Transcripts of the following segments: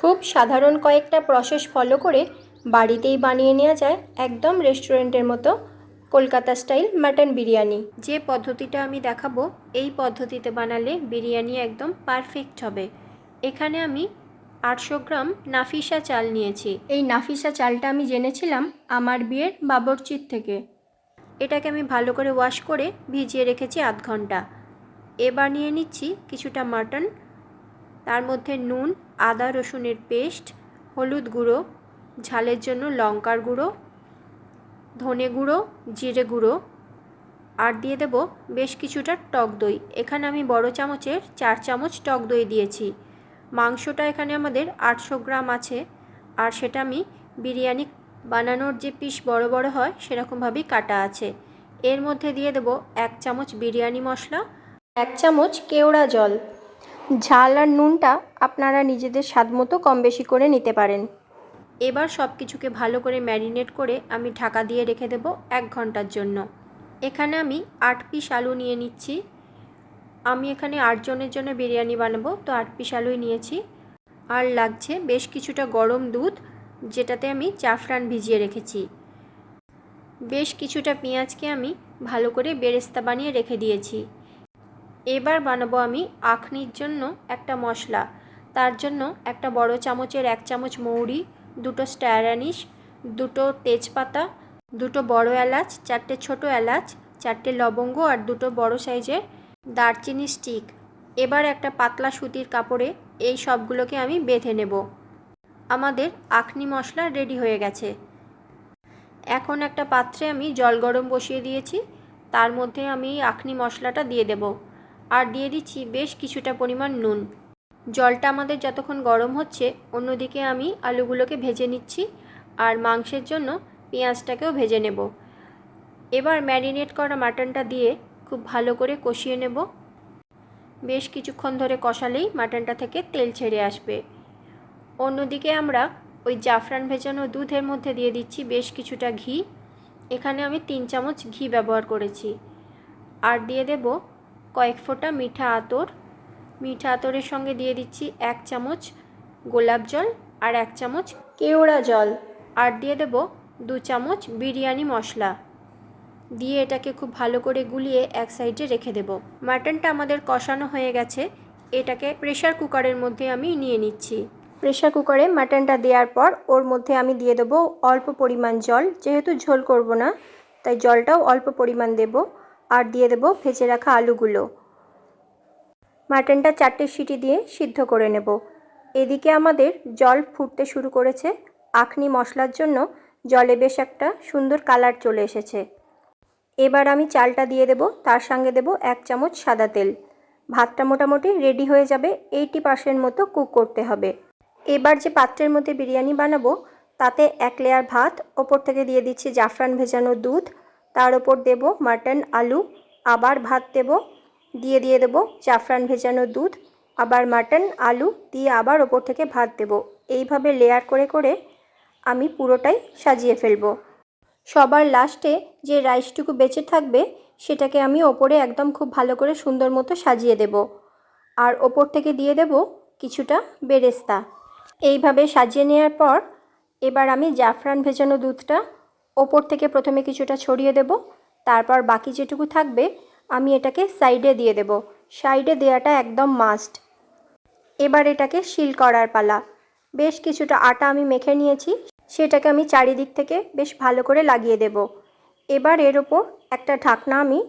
খুব সাধারণ কয়েকটা প্রসেস ফলো করে বাড়িতেই বানিয়ে নেওয়া যায় একদম রেস্টুরেন্টের মতো কলকাতা স্টাইল মাটন বিরিয়ানি। যে পদ্ধতিটা আমি দেখাবো এই পদ্ধতিতে বানালে বিরিয়ানি একদম পারফেক্ট হবে। এখানে আমি 800 গ্রাম নাফিসা চাল নিয়েছি। এই নাফিসা চালটা আমি জেনেছিলাম আমার বিয়ের বাবরচির থেকে। এটাকে আমি ভালো করে ওয়াশ করে ভিজিয়ে রেখেছি আধ ঘন্টা। এবার নিয়ে নিচ্ছি কিছুটা মাটন, তার মধ্যে নুন, আদা রসুনের পেস্ট, হলুদ গুঁড়ো, ঝালের জন্য লঙ্কার গুঁড়ো, ধনে গুঁড়ো, জিরে গুঁড়ো, আর দিয়ে দেব বেশ কিছুটা টক দই। এখানে আমি বড় চামচের 4 চামচ টক দই দিয়েছি। মাংসটা এখানে আমাদের 800 গ্রাম আছে, আর সেটা আমি বিরিয়ানি বানানোর যে পিস বড় বড় হয় সেরকমভাবেই কাটা আছে। এর মধ্যে দিয়ে দেব 1 চামচ বিরিয়ানি মশলা, 1 চামচ কেওড়া জল। ঝাল আর নুনটা আপনারা নিজেদের স্বাদ মতো কম বেশি করে নিতে পারেন। এবার সব কিছুকে ভালো করে ম্যারিনেট করে আমি ঢাকা দিয়ে রেখে দেব 1 ঘন্টার জন্য। এখানে আমি 8 পিস আলু নিয়ে নিচ্ছি। আমি এখানে 8 জনের জন্য বিরিয়ানি বানাবো, তো 8 পিস আলুই নিয়েছি। আর লাগছে বেশ কিছুটা গরম দুধ, যেটাতে আমি জাফরান ভিজিয়ে রেখেছি। বেশ কিছুটা পেঁয়াজকে আমি ভালো করে বেরেস্তা বানিয়ে রেখে দিয়েছি। এবার বানাবো আমি আখনির জন্য একটা মশলা। তার জন্য একটা বড় চামচের 1 চামচ মৌরি, 2টো স্টার অ্যানিস, 2টো তেজপাতা, 2টো বড় এলাচ, 4টে ছোটো এলাচ, 4টে লবঙ্গ আর 2টো বড় সাইজের দারচিনি স্টিক। এবার একটা পাতলা সুতির কাপড়ে এই সবগুলোকে আমি বেঁধে নেব। আমাদের আখনি মশলা রেডি হয়ে গেছে। এখন একটা পাত্রে আমি জল গরম বসিয়ে দিয়েছি, তার মধ্যে আমি আখনি মশলাটা দিয়ে দেব, আর দিয়ে দিচ্ছি বেশ কিছুটা পরিমাণ নুন। জলটা আমাদের যতক্ষণ গরম হচ্ছে অন্যদিকে আমি আলুগুলোকে ভেজে নিচ্ছি, আর মাংসের জন্য পেঁয়াজটাকেও ভেজে নেব। এবার ম্যারিনেট করা মাটনটা দিয়ে খুব ভালো করে কষিয়ে নেব। বেশ কিছুক্ষণ ধরে কষালেই মাটনটা থেকে তেল ছেড়ে আসবে। অন্যদিকে আমরা ওই জাফরান ভেজানো দুধের মধ্যে দিয়ে দিচ্ছি বেশ কিছুটা ঘি। এখানে আমি 3 চামচ ঘি ব্যবহার করেছি। আর দিয়ে দেব কয়েক ফোঁটা মিঠা আতর। মিঠা আতরের সঙ্গে দিয়ে দিচ্ছি 1 চামচ গোলাপ জল আর 1 চামচ কেওড়া জল, আর দিয়ে দেব 2 চামচ বিরিয়ানি মশলা। দিয়ে এটাকে খুব ভালো করে গুলিয়ে এক সাইডে রেখে দেব। মাটনটা আমাদের কষানো হয়ে গেছে। এটাকে প্রেশার কুকারের মধ্যে আমি নিয়ে নিচ্ছি। প্রেশার কুকারে মাটনটা দেওয়ার পর ওর মধ্যে আমি দিয়ে দেবো অল্প পরিমাণ জল। যেহেতু ঝোল করব না তাই জলটাও অল্প পরিমাণ দেব, আর দিয়ে দেব ভেজে রাখা আলুগুলো। মাটনটা 4টে সিটি দিয়ে সিদ্ধ করে নেব। এদিকে আমাদের জল ফুটতে শুরু করেছে। আখনি মশলার জন্য জলে বেশ একটা সুন্দর কালার চলে এসেছে। এবার আমি চালটা দিয়ে দেব, তার সঙ্গে দেব 1 চামচ সাদা তেল। ভাতটা মোটামুটি রেডি হয়ে যাবে। 80% মতো কুক করতে হবে। এবার যে পাত্রের মধ্যে বিরিয়ানি বানাবো তাতে 1 লেয়ার ভাত, ওপর থেকে দিয়ে দিচ্ছি জাফরান ভেজানো দুধ, তার ওপর দেব মাটন, আলু, আবার ভাত দেব, দিয়ে দেব জাফরান ভেজানো দুধ, আবার মাটন, আলু দিয়ে আবার ওপর থেকে ভাত দেব। এইভাবে লেয়ার করে করে আমি পুরোটাই সাজিয়ে ফেলবো। সবার লাস্টে যে রাইসটুকু বেঁচে থাকবে সেটাকে আমি ওপরে একদম খুব ভালো করে সুন্দর মতো সাজিয়ে দেব, আর ওপর থেকে দিয়ে দেব কিছুটা বেরেস্তা। এইভাবে সাজিয়ে নেওয়ার পর এবার আমি জাফরান ভেজানো দুধটা ওপর থেকে প্রথমে কিছুটা ছড়িয়ে দেব, তারপর বাকি যেটুকু থাকবে আমি এটাকে সাইডে দিয়ে দেব। সাইডে দেওয়াটা একদম মাস্ট। এবার এটাকে সিল করার পালা। বেশ কিছুটা আটা আমি মেখে নিয়েছি, সেটাকে আমি চারিদিক থেকে বেশ ভালো করে লাগিয়ে দেব। এবার এর ওপর একটা ঢাকনা আমি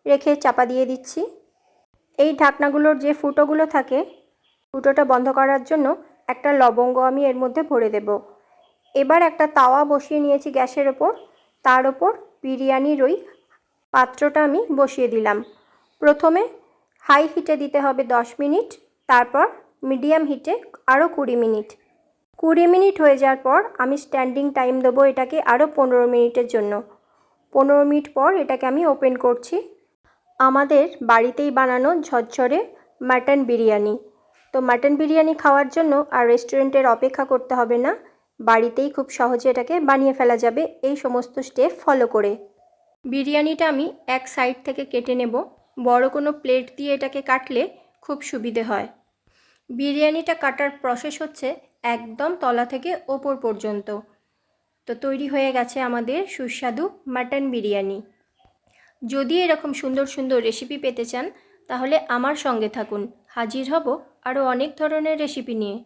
রেখে চাপা দিয়ে দিচ্ছি। এই ঢাকনাগুলোর যে ফুটোগুলো থাকে, ফুটোটা বন্ধ করার জন্য একটা লবঙ্গ আমি এর মধ্যে ভরে দেব। এবার একটা তাওয়া বসিয়ে নিয়েছি গ্যাসের ওপর, তার ওপর বিরিয়ানির ওই পাত্রটা আমি বসিয়ে দিলাম। প্রথমে হাই হিটে দিতে হবে 10 মিনিট, তারপর মিডিয়াম হিটে আরও 20 মিনিট। 20 মিনিট হয়ে যাওয়ার পর আমি স্ট্যান্ডিং টাইম দেবো এটাকে আরও 15 মিনিটের জন্য। 15 মিনিট পর এটাকে আমি ওপেন করছি। আমাদের বাড়িতেই বানানো ঝরঝরে মাটন বিরিয়ানি। তো মাটন বিরিয়ানি খাওয়ার জন্য আর রেস্টুরেন্টের অপেক্ষা করতে হবে না, বাড়িতেই খুব সহজে এটাকে বানিয়ে ফেলা যাবে এই সমস্ত স্টেপ ফলো করে। বিরিয়ানিটা আমি এক সাইড থেকে কেটে নেব। বড় কোনো প্লেট দিয়ে এটাকে কাটলে খুব সুবিধে হয়। বিরিয়ানিটা কাটার প্রসেস হচ্ছে একদম তলা থেকে ওপর পর্যন্ত। তো তৈরি হয়ে গেছে আমাদের সুস্বাদু মাটন বিরিয়ানি। যদি এরকম সুন্দর সুন্দর রেসিপি পেতে চান তাহলে আমার সঙ্গে থাকুন, হাজির হব আরও অনেক ধরনের রেসিপি নিয়ে।